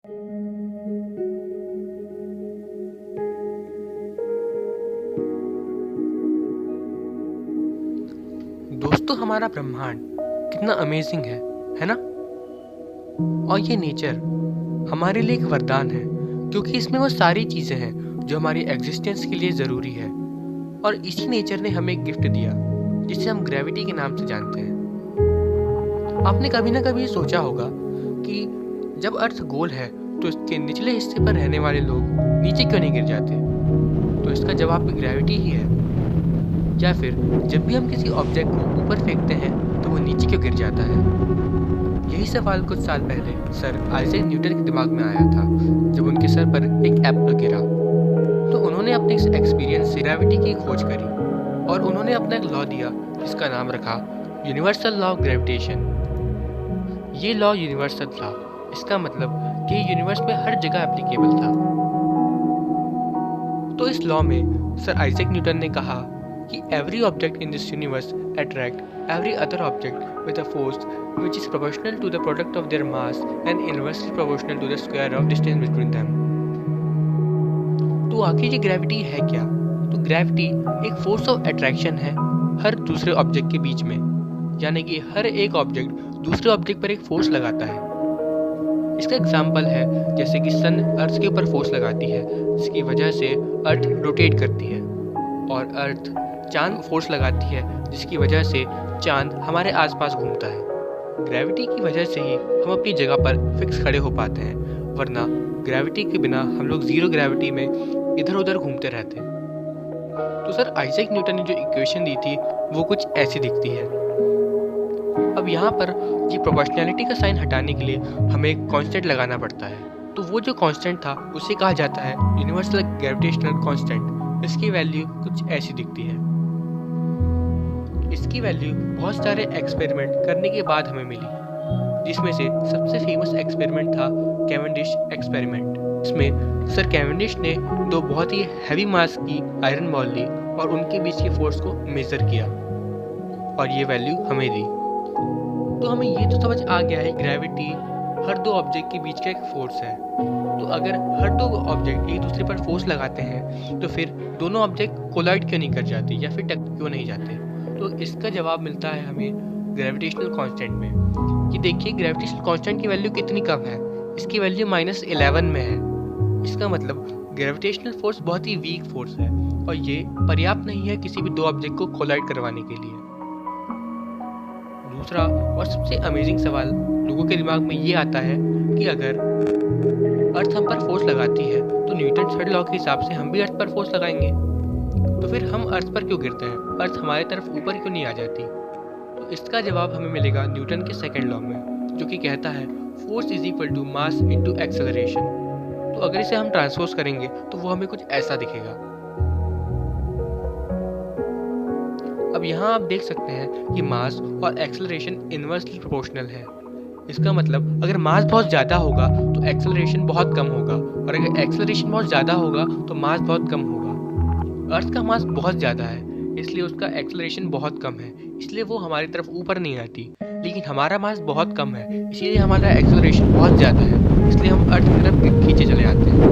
दोस्तों, हमारा ब्रह्मांड कितना अमेजिंग है ना? और ये नेचर हमारे लिए एक वरदान है, क्योंकि इसमें वो सारी चीज़ें हैं जो हमारी एग्जिस्टेंस के लिए ज़रूरी है। और इसी नेचर ने हमें एक गिफ्ट दिया, जिसे हम ग्रेविटी के नाम से जानते हैं। आपने कभी ना कभी सोचा होगा कि जब अर्थ गोल है तो इसके निचले हिस्से पर रहने वाले लोग नीचे क्यों नहीं गिर जाते? तो इसका जवाब भी ग्रेविटी ही है। या फिर जब भी हम किसी ऑब्जेक्ट को ऊपर फेंकते हैं तो वो नीचे क्यों गिर जाता है? यही सवाल कुछ साल पहले सर आइजैक न्यूटन के दिमाग में आया था, जब उनके सर पर एक एप्पल गिरा। तो उन्होंने अपने इस एक्सपीरियंस से ग्रेविटी की खोज करी और उन्होंने अपना एक लॉ दिया, जिसका नाम रखा यूनिवर्सल लॉ ऑफ ग्रेविटेशन। ये लॉ यूनिवर्सल था, इसका मतलब कि यूनिवर्स में हर जगह एप्लीकेबल था। तो इस लॉ में सर आइजैक न्यूटन ने कहा कि every object in this universe attract every other object with a force which is proportional to the product of their mass and inversely proportional to the square of distance between them। तो आखिर ये gravity है क्या? तो gravity एक force of attraction है हर दूसरे object के बीच में, यानी कि हर एक ऑब्जेक्ट दूसरे ऑब्जेक्ट पर एक फोर्स लगाता है। इसका एग्जाम्पल है जैसे कि सन अर्थ के ऊपर फोर्स लगाती है, जिसकी वजह से अर्थ रोटेट करती है, और अर्थ चांद फोर्स लगाती है, जिसकी वजह से चांद हमारे आसपास घूमता है। ग्रेविटी की वजह से ही हम अपनी जगह पर फिक्स खड़े हो पाते हैं, वरना ग्रेविटी के बिना हम लोग जीरो ग्रेविटी में इधर उधर घूमते रहते हैं। तो सर आइजैक न्यूटन ने जो इक्वेशन दी थी वो कुछ ऐसी दिखती है। अब यहाँ पर ये प्रोपोर्शनैलिटी का साइन हटाने के लिए हमें एक कांस्टेंट लगाना पड़ता है। तो वो जो कांस्टेंट था उसे कहा जाता है यूनिवर्सल ग्रेविटेशनल कांस्टेंट। इसकी वैल्यू कुछ ऐसी दिखती है। इसकी वैल्यू बहुत सारे एक्सपेरिमेंट करने के बाद हमें मिली, जिसमें से सबसे फेमस एक्सपेरिमेंट था कैवेंडिश एक्सपेरिमेंट। इसमें सर कैवेंडिश ने दो बहुत ही हैवी मास की आयरन बॉल ली और उनके बीच के फोर्स को मेजर किया और ये वैल्यू हमें दी। तो हमें ये तो समझ आ गया है ग्रेविटी हर दो ऑब्जेक्ट के बीच का एक फोर्स है। तो अगर हर दो ऑब्जेक्ट एक दूसरे पर फोर्स लगाते हैं तो फिर दोनों ऑब्जेक्ट कोलाइड क्यों नहीं कर जाते या फिर टकरा क्यों नहीं जाते? तो इसका जवाब मिलता है हमें ग्रेविटेशनल कांस्टेंट में। कि देखिए ग्रेविटेशनल कांस्टेंट की वैल्यू कितनी कम है, इसकी वैल्यू -11 में है। इसका मतलब ग्रेविटेशनल फोर्स बहुत ही वीक फोर्स है और ये पर्याप्त नहीं है किसी भी दो ऑब्जेक्ट को कोलाइड करवाने के लिए। दूसरा और सबसे अमेजिंग सवाल लोगों के दिमाग में ये आता है कि अगर अर्थ हम पर फोर्स लगाती है तो न्यूटन थर्ड लॉ के हिसाब से हम भी अर्थ पर फोर्स लगाएंगे, तो फिर हम अर्थ पर क्यों गिरते हैं? अर्थ हमारे तरफ ऊपर क्यों नहीं आ जाती? तो इसका जवाब हमें मिलेगा न्यूटन के सेकंड लॉ में, जो कि कहता है force is equal to mass into acceleration. तो अगर इसे हम ट्रांसपोज करेंगे तो वो हमें कुछ ऐसा दिखेगा। अब यहाँ आप देख सकते हैं कि मास और एक्सेलरेशन इनवर्सली प्रोपोर्शनल है। इसका मतलब अगर मास बहुत ज़्यादा होगा तो एक्सेलरेशन बहुत कम होगा, और अगर एक्सेलरेशन बहुत ज़्यादा होगा तो मास बहुत कम होगा। अर्थ का मास बहुत ज़्यादा है, इसलिए उसका एक्सेलरेशन बहुत कम है, इसलिए वो हमारी तरफ ऊपर नहीं आती। लेकिन हमारा मास बहुत कम है, इसीलिए हमारा एक्सेलरेशन बहुत ज़्यादा है, इसलिए हम अर्थ की तरफ खींचे चले आते हैं।